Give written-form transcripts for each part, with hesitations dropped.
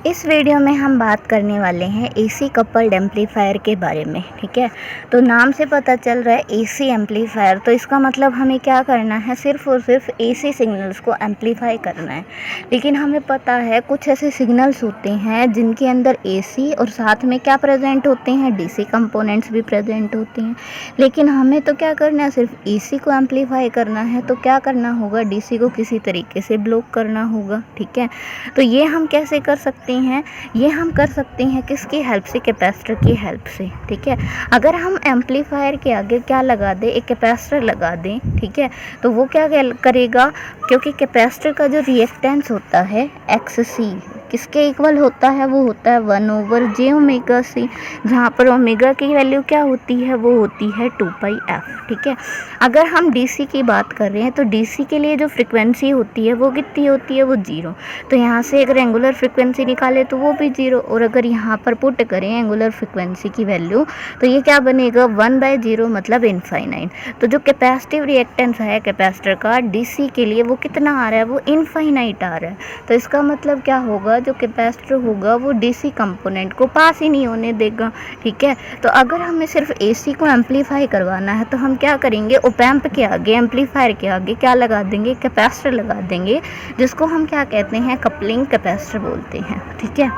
इस वीडियो में हम बात करने वाले हैं एसी कपल्ड एम्पलीफायर के बारे में। ठीक है, तो नाम से पता चल रहा है एसी एम्पलीफायर, तो इसका मतलब हमें क्या करना है, सिर्फ और सिर्फ एसी सिग्नल्स को एम्पलीफाई करना है। लेकिन हमें पता है कुछ ऐसे सिग्नल्स होते हैं जिनके अंदर एसी और साथ में क्या प्रेजेंट होते हैं, डीसी कंपोनेंट्स भी प्रेजेंट होते हैं। लेकिन हमें तो क्या करना है, सिर्फ एसी को एम्पलीफाई करना है, तो क्या करना होगा, डीसी को किसी तरीके से ब्लॉक करना होगा। ठीक है, तो ये हम कैसे कर सकते हैं, ये हम कर सकते हैं किसकी हेल्प से, कैपेसिटर की हेल्प से। ठीक है, अगर हम एम्पलीफायर के आगे क्या लगा दें, एक कैपेसिटर लगा दें, ठीक है, तो वो क्या करेगा, क्योंकि कैपेसिटर का जो रिएक्टेंस होता है XC किसके इक्वल होता है, वो होता है 1/j ओमेगा सी, जहाँ पर ओमेगा की वैल्यू क्या होती है, वो होती है 2πf। ठीक है, अगर हम डीसी की बात कर रहे हैं तो डीसी के लिए जो फ्रिक्वेंसी होती है वो कितनी होती है, वो 0। तो यहाँ से अगर एंगुलर फ्रिक्वेंसी निकाले तो वो भी 0, और अगर यहाँ पर पुट करें एंगुलर फ्रिक्वेंसी की वैल्यू तो ये क्या बनेगा, 1/0 मतलब इनफाइनाइट। तो जो कैपेसिटिव रिएक्टेंस है कैपेसिटर का डीसी के लिए वो कितना आ रहा है, वो इनफाइनाइट आ रहा है। तो इसका मतलब क्या होगा, जो कैपेसिटर होगा वो डीसी कंपोनेंट को पास ही नहीं होने देगा। ठीक है, तो अगर हमें सिर्फ एसी को एम्पलीफाई करवाना है तो हम क्या करेंगे, ओप एम्प के आगे, एम्पलीफायर के आगे क्या लगा देंगे, कैपेसिटर लगा देंगे, जिसको हम क्या कहते हैं, कपलिंग कैपेसिटर बोलते हैं। ठीक है,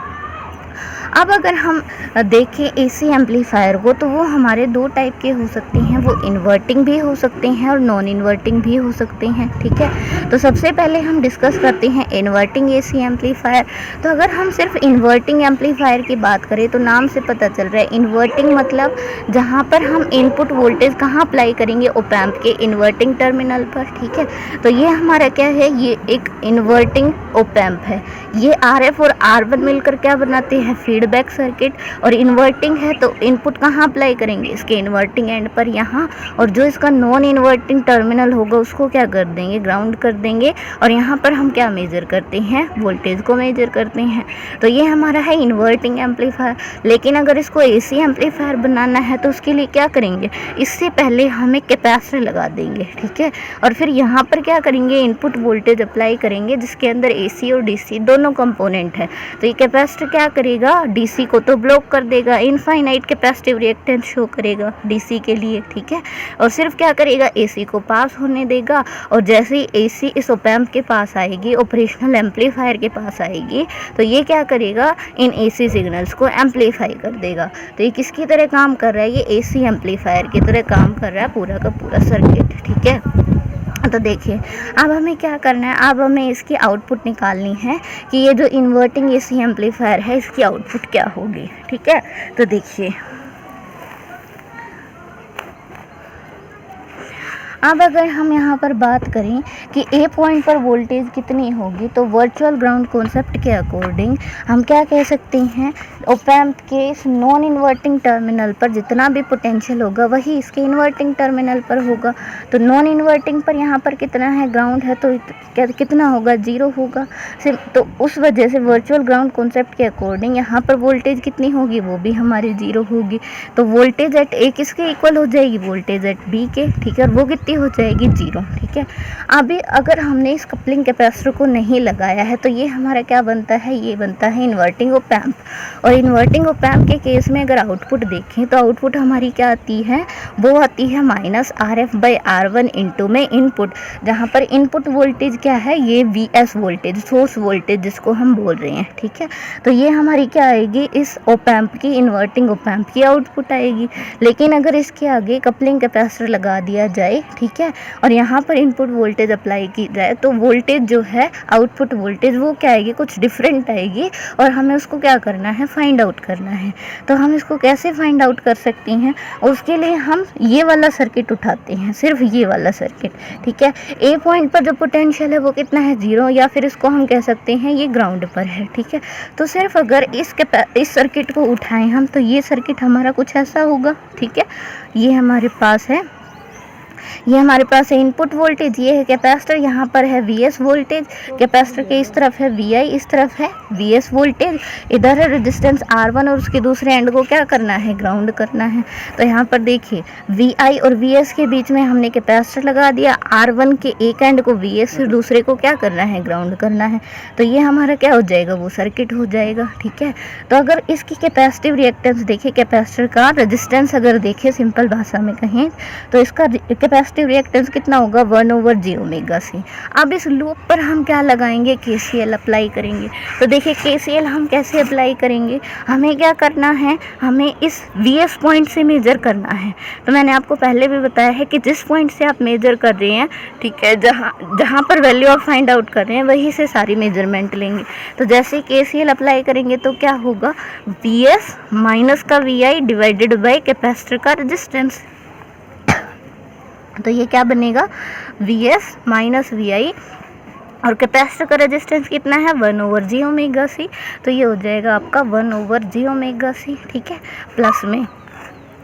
अब अगर हम देखें एसी एम्पलीफायर को तो वो हमारे दो टाइप के हो सकते हैं, वो इन्वर्टिंग भी हो सकते हैं और नॉन इन्वर्टिंग भी हो सकते हैं। ठीक है, तो सबसे पहले हम डिस्कस करते हैं इन्वर्टिंग एसी एम्पलीफायर। तो अगर हम सिर्फ इन्वर्टिंग एम्पलीफायर की बात करें तो नाम से पता चल रहा है इन्वर्टिंग मतलब जहाँ पर हम इनपुट वोल्टेज कहाँ अप्लाई करेंगे, ओप एम्प के इन्वर्टिंग टर्मिनल पर। ठीक है, तो ये हमारा क्या है, ये एक इन्वर्टिंग ओप एम्प है। ये RF और R1 मिलकर क्या बनाते हैं, फीडबैक सर्किट। और इन्वर्टिंग है तो इनपुट कहाँ अप्लाई करेंगे, इसके इन्वर्टिंग एंड पर यहाँ, और जो इसका नॉन इन्वर्टिंग टर्मिनल होगा उसको क्या कर देंगे, ग्राउंड कर देंगे। और यहाँ पर हम क्या मेजर करते हैं, वोल्टेज को मेजर करते हैं। तो ये हमारा है इन्वर्टिंग एम्पलीफायर। लेकिन अगर इसको एसी एम्पलीफायर बनाना है तो उसके लिए क्या करेंगे, इससे पहले हम एक कैपेसिटर लगा देंगे। ठीक है, और फिर यहाँ पर क्या करेंगे, इनपुट वोल्टेज अप्लाई करेंगे जिसके अंदर एसी और डीसी दोनों कंपोनेंट है। तो ये कैपेसिटर क्या करेगा, डीसी को तो ब्लॉक कर देगा, इनफाइनाइट कैपेसिटिव रिएक्टेंस शो करेगा डीसी के लिए। ठीक है, और सिर्फ क्या करेगा, एसी को पास होने देगा। और जैसे ही एसी इस ओप एम्प के पास आएगी, ऑपरेशनल एम्पलीफायर के पास आएगी, तो ये क्या करेगा, इन एसी सिग्नल्स को एम्पलीफाई कर देगा। तो ये किसकी तरह काम कर रहा है, ये एसी एम्पलीफायर की तरह काम कर रहा है पूरा का पूरा सर्किट। ठीक है, तो देखिए अब हमें क्या करना है, अब हमें इसकी आउटपुट निकालनी है कि ये जो इन्वर्टिंग एसी एम्पलीफायर है इसकी आउटपुट क्या होगी। ठीक है, तो देखिए अब अगर हम यहाँ पर बात करें कि ए पॉइंट पर वोल्टेज कितनी होगी, तो वर्चुअल ग्राउंड कॉन्सेप्ट के अकॉर्डिंग हम क्या कह सकते हैं, ओप एम्प के इस नॉन इन्वर्टिंग टर्मिनल पर जितना भी पोटेंशियल होगा वही इसके इन्वर्टिंग टर्मिनल पर होगा। तो नॉन इन्वर्टिंग पर यहाँ पर कितना है, ग्राउंड है, तो कितना होगा, 0 होगा। तो उस वजह से वर्चुअल ग्राउंड कॉन्सेप्ट के अकॉर्डिंग यहाँ पर वोल्टेज कितनी होगी, वो भी हमारी 0 होगी। तो वोल्टेज एट ए किसके इक्वल हो जाएगी, वोल्टेज एट बी के। ठीक है, और वो कितनी हो जाएगी, 0। ठीक है, अभी अगर हमने इस कपलिंग कैपेसिटर को नहीं लगाया है तो ये हमारा क्या बनता है, ये बनता है इन्वर्टिंग ओप एम्प। और इन्वर्टिंग ओप एम्प के केस में अगर आउटपुट देखें तो आउटपुट हमारी क्या आती है, वो आती है -RF/R1 इंटू में इनपुट, जहाँ पर इनपुट वोल्टेज क्या है, ये VS वोल्टेज, सोर्स वोल्टेज जिसको हम बोल रहे हैं। ठीक है, तो ये हमारी क्या आएगी, इस ओप एम्प की, इन्वर्टिंग ओप एम्प की आउटपुट आएगी। लेकिन अगर इसके आगे कपलिंग कैपेसिटर लगा दिया जाए, ठीक है, और यहाँ पर इनपुट वोल्टेज अप्लाई की जाए तो वोल्टेज जो है, आउटपुट वोल्टेज, वो क्या आएगी, कुछ डिफरेंट आएगी। और हमें उसको क्या करना है, फाइंड आउट करना है। तो हम इसको कैसे फाइंड आउट कर सकते हैं, उसके लिए हम ये वाला सर्किट उठाते हैं, सिर्फ ये वाला सर्किट। ठीक है, ए पॉइंट पर जो पोटेंशियल है वो कितना है, 0, या फिर इसको हम कह सकते हैं ये ग्राउंड पर है। ठीक है, तो सिर्फ अगर इस सर्किट को उठाएं हम तो ये सर्किट हमारा कुछ ऐसा होगा। ठीक है, ये हमारे पास है ये हमारे पास है इनपुट वोल्टेज, ये है कैपेसिटर, यहाँ पर है Vs वोल्टेज, कैपेसिटर के इस तरफ है Vi, इस तरफ है Vs वोल्टेज, इधर है रेजिस्टेंस R1 और उसके दूसरे एंड को क्या करना है, ग्राउंड करना है। तो यहाँ पर देखिए Vi और Vs के बीच में हमने कैपेसिटर लगा दिया, R1 के एक एंड को Vs और दूसरे को क्या करना है, ग्राउंड करना है। तो ये हमारा क्या हो जाएगा, वो सर्किट हो जाएगा। ठीक है, तो अगर इसकी कैपेसिटिव रिएक्टेंस देखें, कैपेसिटर का रेजिस्टेंस अगर देखें सिंपल भाषा में कहें तो इसका कैपेसिटिव रिएक्टेंस कितना होगा, 1/j⍵c। अब इस लूप पर हम क्या लगाएंगे, KCL अप्लाई करेंगे। तो देखिए KCL हम कैसे अप्लाई करेंगे, हमें क्या करना है, हमें इस Vs पॉइंट से मेजर करना है। तो मैंने आपको पहले भी बताया है कि जिस पॉइंट से आप मेजर कर रहे हैं, ठीक है, जहाँ पर वैल्यू आप फाइंड आउट कर रहे हैं वहीं से सारी मेजरमेंट लेंगे। तो जैसे KCL अप्लाई करेंगे तो क्या होगा, Vs माइनस का Vi डिवाइडेड बाय कैपेसिटर का रेजिस्टेंस। तो ये क्या बनेगा, Vs माइनस Vi और कैपेसिटर का रेजिस्टेंस कितना है, 1/j⍵c। तो ये हो जाएगा आपका 1/j⍵c। ठीक है, प्लस में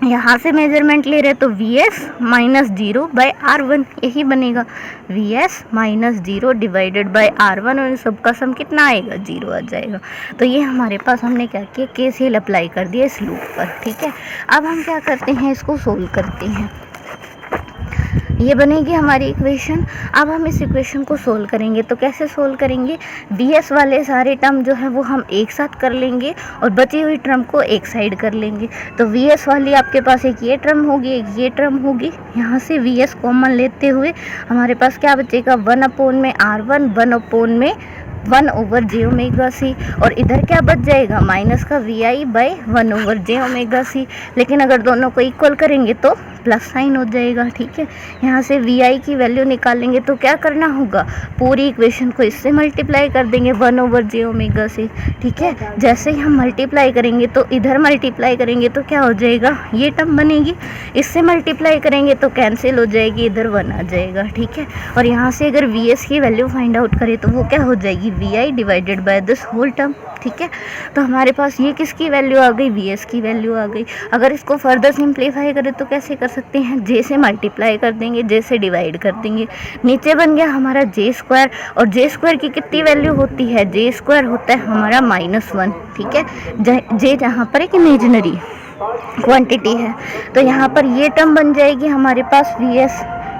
यहाँ से मेजरमेंट ले रहे तो Vs माइनस 0/R1 यही बनेगा, Vs minus 0 divided by R1 और सबका सम कितना आएगा, 0 आ जाएगा। तो ये हमारे पास हमने क्या किया, KCL अप्लाई कर दिया इस लूप पर। ठीक है, अब हम क्या करते हैं, इसको सोल्व करते हैं। ये बनेगी हमारी इक्वेशन। अब हम इस इक्वेशन को सोल्व करेंगे तो कैसे सोल्व करेंगे, Vs वाले सारे टर्म जो है वो हम एक साथ कर लेंगे और बची हुई टर्म को एक साइड कर लेंगे। तो Vs वाली आपके पास एक ये टर्म होगी, एक ये टर्म होगी, यहाँ से Vs कॉमन लेते हुए हमारे पास क्या बचेगा, 1/R1 1/j⍵c और इधर क्या बच जाएगा, माइनस का Vi बाय 1/j⍵c। लेकिन अगर दोनों को इक्वल करेंगे तो प्लस साइन हो जाएगा। ठीक है, यहाँ से Vi की वैल्यू निकालेंगे तो क्या करना होगा, पूरी इक्वेशन को इससे मल्टीप्लाई कर देंगे 1/j⍵c। ठीक है, जैसे ही हम मल्टीप्लाई करेंगे तो इधर मल्टीप्लाई करेंगे तो क्या हो जाएगा, ये टर्म बनेगी, इससे मल्टीप्लाई करेंगे तो कैंसिल हो जाएगी, इधर 1 आ जाएगा। ठीक है, और यहाँ से अगर Vs की वैल्यू फाइंड आउट करें तो वो क्या हो जाएगी, Vi divided by this whole term. ठीक है, तो हमारे पास ये किसकी वैल्यू आ गई, Vs की वैल्यू आ गई। अगर इसको फर्दर सिंप्लीफाई करें तो कैसे कर सकते हैं, j से मल्टीप्लाई कर देंगे, j से डिवाइड कर देंगे, नीचे बन गया हमारा j² और j² की कितनी वैल्यू होती है, j² होता है हमारा -1। ठीक है, j जहाँ पर एक इमेजिनरी क्वांटिटी है तो यहाँ पर ये टर्म बन जाएगी हमारे पास Vs।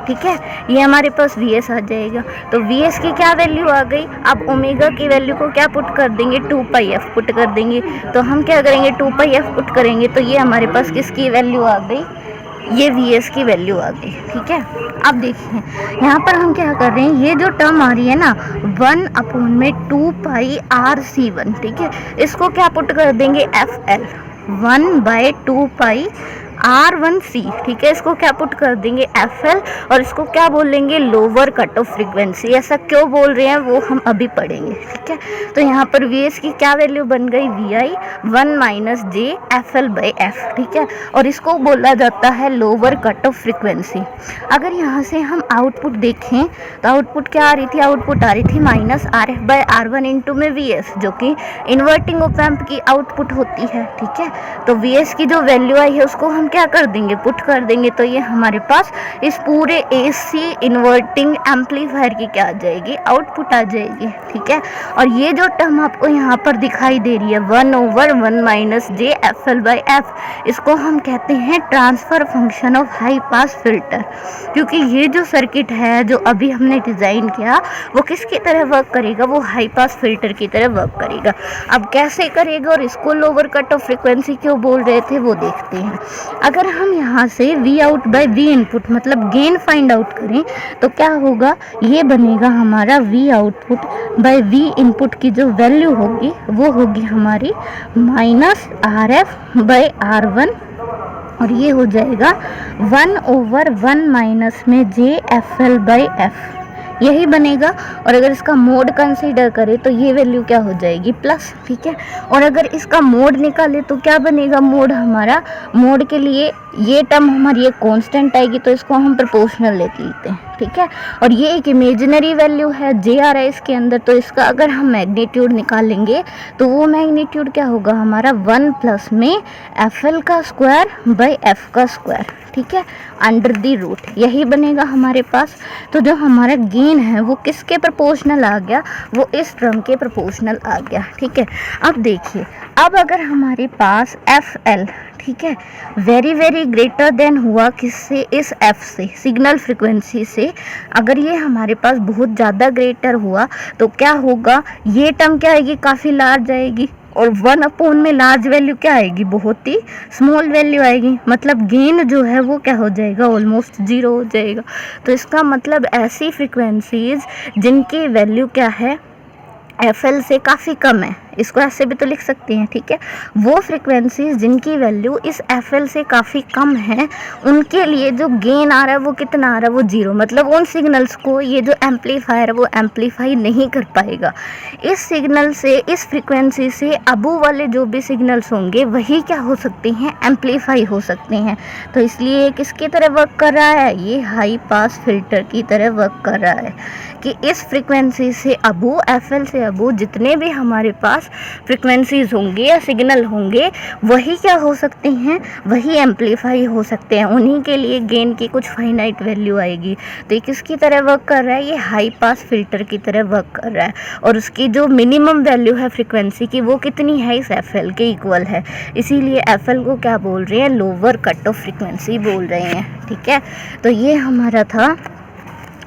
ठीक है, ये हमारे पास Vs आ जाएगा। तो Vs की क्या वैल्यू आ गई, अब ओमेगा की वैल्यू को क्या पुट कर देंगे, 2πf पुट कर देंगे। तो हम क्या करेंगे, 2πf पुट करेंगे तो ये हमारे पास किसकी वैल्यू आ गई, ये Vs की वैल्यू आ गई। ठीक है, अब देखिए यहाँ पर हम क्या कर रहे हैं, ये जो टर्म आ रही है ना 1/2πRC1, ठीक है, इसको क्या पुट कर देंगे, FL 1/2πR1C। ठीक है, इसको क्या पुट कर देंगे, FL, और इसको क्या बोलेंगे, लोअर कट ऑफ फ्रीक्वेंसी। ऐसा क्यों बोल रहे हैं वो हम अभी पढ़ेंगे। ठीक है, तो यहाँ पर Vs की क्या वैल्यू बन गई, Vi 1 - j FL/f। ठीक है, और इसको बोला जाता है लोअर कट ऑफ फ्रीक्वेंसी। अगर यहाँ से हम आउटपुट देखें तो आउटपुट क्या आ रही थी, आउटपुट आ रही थी -RF/R1 इंटू में Vs, जो कि इन्वर्टिंग ऑप एम्प की आउटपुट होती है। ठीक है, तो Vs की जो वैल्यू आई है उसको हम क्या कर देंगे, पुट कर देंगे। तो ये हमारे पास इस पूरे AC इन्वर्टिंग एम्पलीफायर की क्या आ जाएगी, आउटपुट आ जाएगी। ठीक है, और ये जो टर्म आपको यहाँ पर दिखाई दे रही है 1/1 - j FL/f, इसको हम कहते हैं transfer function of high pass filter. क्योंकि ये जो सर्किट है जो अभी हमने डिज़ाइन किया वो किसकी तरह वर्क करेगा, वो हाई पास फिल्टर की तरह वर्क करेगा। अब कैसे करेगा और इसको लोअर कट ऑफ फ्रीक्वेंसी क्यों बोल रहे थे वो देखते हैं। अगर हम यहाँ से Vout/V इनपुट मतलब गेन फाइंड आउट करें तो क्या होगा, ये बनेगा हमारा Vout/V इनपुट की जो वैल्यू होगी वो होगी हमारी -RF/R1 और ये हो जाएगा 1/1 - j FL/f, यही बनेगा। और अगर इसका मोड कंसीडर करें तो ये वैल्यू क्या हो जाएगी, प्लस। ठीक है, और अगर इसका मोड निकाले तो क्या बनेगा, मोड हमारा, मोड के लिए ये टर्म हमारी एक कांस्टेंट आएगी तो इसको हम प्रोपोर्शनल लेते हैं। ठीक है। और ये एक इमेजिनरी वैल्यू है, जे आ रहा है इसके अंदर, तो इसका अगर हम मैग्नीट्यूड निकालेंगे तो वो मैग्नीट्यूड क्या होगा हमारा 1 प्लस में एफ एल का स्क्वायर बाई एफ का स्क्वायर, ठीक है, अंडर दी रूट, यही बनेगा हमारे पास। तो जो हमारा गेन है वो किसके प्रोपोर्शनल आ गया, वो इस टर्म के प्रोपोर्शनल आ गया, ठीक है। अब देखिए, अब अगर हमारे पास एफ एल, ठीक है, वेरी वेरी ग्रेटर देन हुआ किससे, इस एफ से, सिग्नल फ्रिक्वेंसी से, अगर ये हमारे पास बहुत ज़्यादा ग्रेटर हुआ तो क्या होगा, ये टर्म क्या आएगी, काफ़ी लार्ज आएगी, और 1 अपॉन में लार्ज वैल्यू क्या आएगी, बहुत ही स्मॉल वैल्यू आएगी, मतलब गेन जो है वो क्या हो जाएगा, ऑलमोस्ट ज़ीरो हो जाएगा। तो इसका मतलब ऐसी फ्रिक्वेंसीज जिनकी वैल्यू क्या है, एफ एल से काफ़ी कम है, इसको ऐसे भी तो लिख सकते हैं, ठीक है, वो फ्रिक्वेंसीज जिनकी वैल्यू इस एफ एल से काफ़ी कम है, उनके लिए जो गेन आ रहा है वो कितना आ रहा है, वो जीरो, मतलब उन सिग्नल्स को ये जो एम्पलीफायर है वो एम्पलीफाई नहीं कर पाएगा। इस सिग्नल से, इस फ्रिक्वेंसी से अबू वाले जो भी सिग्नल्स होंगे वही क्या हो सकते हैं, एम्पलीफाई हो सकते हैं। तो इसलिए किसकी तरह वर्क कर रहा है, ये हाई पास फिल्टर की तरह वर्क कर रहा है कि इस फ्रिक्वेंसी से अबू, एफ एल से अबू जितने भी हमारे पास फ्रिक्वेंसीज होंगे या सिग्नल होंगे वही क्या हो सकते हैं, वही एम्पलीफाई हो सकते हैं, उन्हीं के लिए गेन की कुछ फाइनाइट वैल्यू आएगी। तो ये किसकी तरह वर्क कर रहा है, ये हाई पास फिल्टर की तरह वर्क कर रहा है, और उसकी जो मिनिमम वैल्यू है फ्रिक्वेंसी की वो कितनी है, इस एफ एल के इक्वल है, इसीलिए एफ एल को क्या बोल रहे हैं, लोअर कट ऑफ फ्रिक्वेंसी बोल रहे हैं, ठीक है। तो ये हमारा था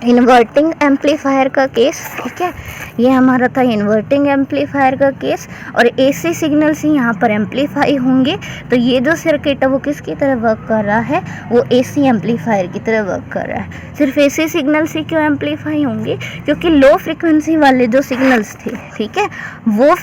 इन्वर्टिंग एम्पलीफायर का केस, ठीक है, ये हमारा था इन्वर्टिंग एम्पलीफायर का केस। और एसी सिग्नल्स ही यहाँ पर एम्पलीफाई होंगे, तो ये जो सर्किट है वो किसकी तरह वर्क कर रहा है, वो एसी एम्पलीफायर की तरह वर्क कर रहा है। सिर्फ एसी सिग्नल्स ही क्यों एम्पलीफाई होंगे, क्योंकि लो फ्रिक्वेंसी वाले जो सिग्नल्स थे, ठीक है, वो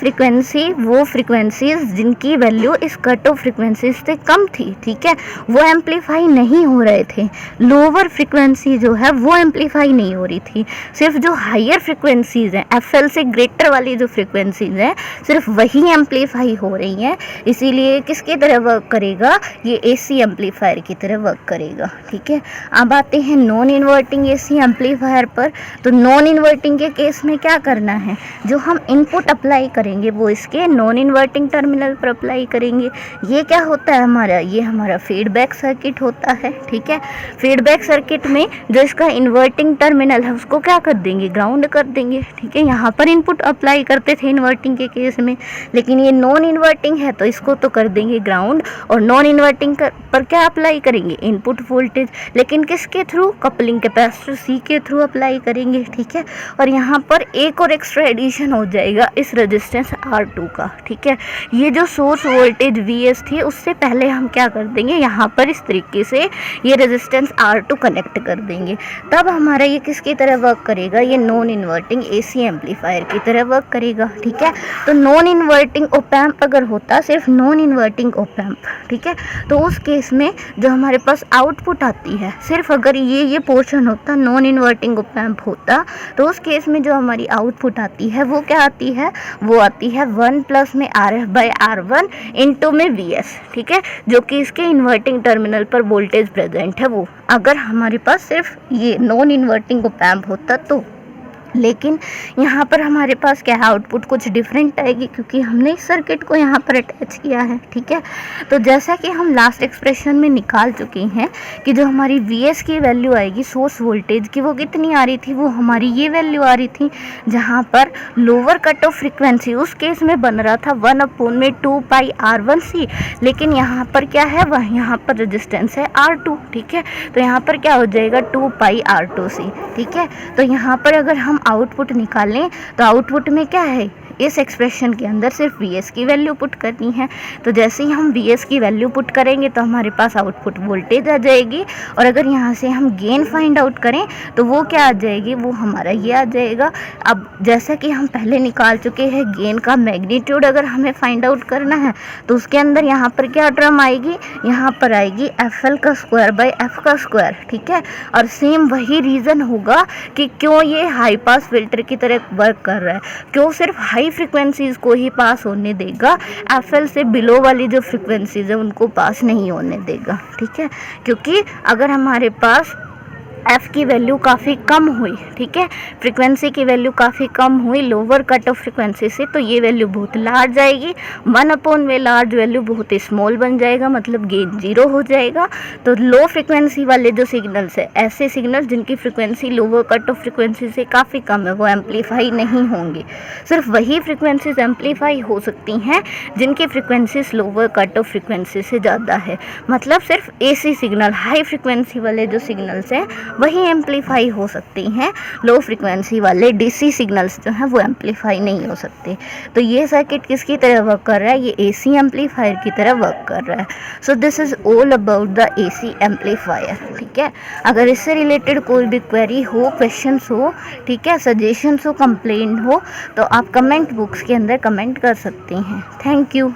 फ्रिक्वेंसीज जिनकी वैल्यू इस कट ऑफ फ्रिक्वेंसीज से कम थी, ठीक है, वो एम्पलीफाई नहीं हो रहे थे। लोअर फ्रिक्वेंसी जो है वो एम्पलीफाई नहीं हो रही थी, सिर्फ जो हायर फ्रिक्वेंसीज हैं, एफएल से ग्रेटर वाली जो फ्रिक्वेंसीज हैं, सिर्फ वही एम्पलीफाई हो रही हैं। इसीलिए किसकी तरह वर्क करेगा, ये एसी एम्पलीफायर की तरह वर्क करेगा, ठीक है। अब आते हैं नॉन इन्वर्टिंग एसी एम्पलीफायर पर। तो नॉन इन्वर्टिंग के केस में क्या करना है, जो हम इनपुट अप्लाई करेंगे वो इसके नॉन इन्वर्टिंग टर्मिनल पर अप्लाई करेंगे। ये क्या होता है हमारा, ये हमारा फीडबैक सर्किट होता है, ठीक है। फीडबैक सर्किट में जो इसका इन्वर्टिंग टर्मिनल है उसको क्या कर देंगे, ग्राउंड कर देंगे, ठीक है। यहाँ पर इनपुट अप्लाई करते थे इन्वर्टिंग के केस में, लेकिन ये नॉन इन्वर्टिंग है तो इसको तो कर देंगे ग्राउंड, और नॉन इन्वर्टिंग पर क्या अप्लाई करेंगे, इनपुट वोल्टेज, लेकिन किसके थ्रू, कपलिंग कैपेसिटर सी के थ्रू अप्लाई करेंगे, ठीक है। और यहाँ पर एक और एक्स्ट्रा एडिशन हो जाएगा इस रेजिस्टेंस R2 का, ठीक है। ये जो सोर्स वोल्टेज VS थी उससे पहले हम क्या कर देंगे, यहाँ पर इस तरीके से ये रेजिस्टेंस R2 कनेक्ट कर देंगे, तब हमारा ये किसकी तरह वर्क करेगा, ये नॉन इन्वर्टिंग एसी एम्पलीफायर की तरह वर्क करेगा, ठीक है। तो नॉन इन्वर्टिंग ओप एम्प अगर होता, सिर्फ नॉन इन्वर्टिंग ओप एम्प, ठीक है, तो उस केस में जो हमारे पास आउटपुट आती है, सिर्फ अगर ये पोर्शन होता, नॉन इन्वर्टिंग ओप एम्प होता, तो उस केस में जो हमारी आउटपुट आती है वो क्या आती है, वो आती है 1 प्लस में RF/R1 इंटू में VS, ठीक है, जो कि इसके इन्वर्टिंग टर्मिनल पर वोल्टेज प्रेजेंट है वो, अगर हमारे पास सिर्फ ये नॉन इन्वर्टिंग ओप एम्प होता तो। लेकिन यहाँ पर हमारे पास क्या है, आउटपुट कुछ डिफरेंट आएगी, क्योंकि हमने इस सर्किट को यहाँ पर अटैच किया है, ठीक है। तो जैसा कि हम लास्ट एक्सप्रेशन में निकाल चुके हैं कि जो हमारी VS की वैल्यू आएगी सोर्स वोल्टेज की, वो कितनी आ रही थी, वो हमारी ये वैल्यू आ रही थी, जहाँ पर लोअर कट ऑफ फ्रिक्वेंसी उस केस में बन रहा था 1/2πR1C, लेकिन यहाँ पर क्या है, वह यहाँ पर रेजिस्टेंस है R2, ठीक है। तो यहाँ पर क्या हो जाएगा 2πR2C, ठीक है। तो यहाँ पर अगर हम आउटपुट निकालें तो आउटपुट में क्या है, इस एक्सप्रेशन के अंदर सिर्फ VS की वैल्यू पुट करनी है। तो जैसे ही हम VS की वैल्यू पुट करेंगे तो हमारे पास आउटपुट वोल्टेज आ जाएगी, और अगर यहाँ से हम गेन फाइंड आउट करें तो वो क्या आ जाएगी, वो हमारा ये आ जाएगा। अब जैसा कि हम पहले निकाल चुके हैं गेन का मैग्नीट्यूड, अगर हमें फाइंड आउट करना है तो उसके अंदर यहाँ पर क्या टर्म आएगी, यहाँ पर आएगी FL का स्क्वायर बाई F का स्क्वायर, ठीक है। और सेम वही रीज़न होगा कि क्यों ये हाई पास फिल्टर की तरह वर्क कर रहा है, क्यों सिर्फ हाई फ्रिक्वेंसीज को ही पास होने देगा, एफएल से बिलो वाली जो फ्रिक्वेंसीज है उनको पास नहीं होने देगा, ठीक है। क्योंकि अगर हमारे पास एफ़ की वैल्यू काफ़ी कम हुई, ठीक है, फ्रीक्वेंसी की वैल्यू काफ़ी कम हुई लोअर कट ऑफ फ्रीक्वेंसी से, तो ये वैल्यू बहुत लार्ज आएगी। 1 वे लार्ज वैल्यू बहुत स्मॉल बन जाएगा, मतलब गेन 0 हो जाएगा। तो लो फ्रीक्वेंसी वाले जो सिग्नल्स है, ऐसे सिग्नल्स जिनकी frequency lower cut off frequency से काफ़ी कम है, वो एम्पलीफाई नहीं होंगी। सिर्फ वही फ्रीक्वेंसीज एम्पलीफाई हो सकती हैं जिनकी frequencies lower cut off frequency से ज़्यादा है। मतलब सिर्फ AC सिग्नल, हाई फ्रीक्वेंसी वाले जो सिग्नल्स हैं वही एम्पलीफाई हो सकती हैं, लो फ्रीक्वेंसी वाले DC सिग्नल्स जो हैं वो एम्पलीफाई नहीं हो सकते। तो ये सर्किट किसकी तरह वर्क कर रहा है, ये AC एम्पलीफायर की तरह वर्क कर रहा है। So this is all about the AC amplifier, ठीक है। अगर इससे रिलेटेड कोई भी क्वेरी हो, क्वेश्चंस हो, ठीक है, सजेशंस हो, कंप्लेंट हो, तो आप कमेंट बॉक्स के अंदर कमेंट कर सकते हैं। Thank you.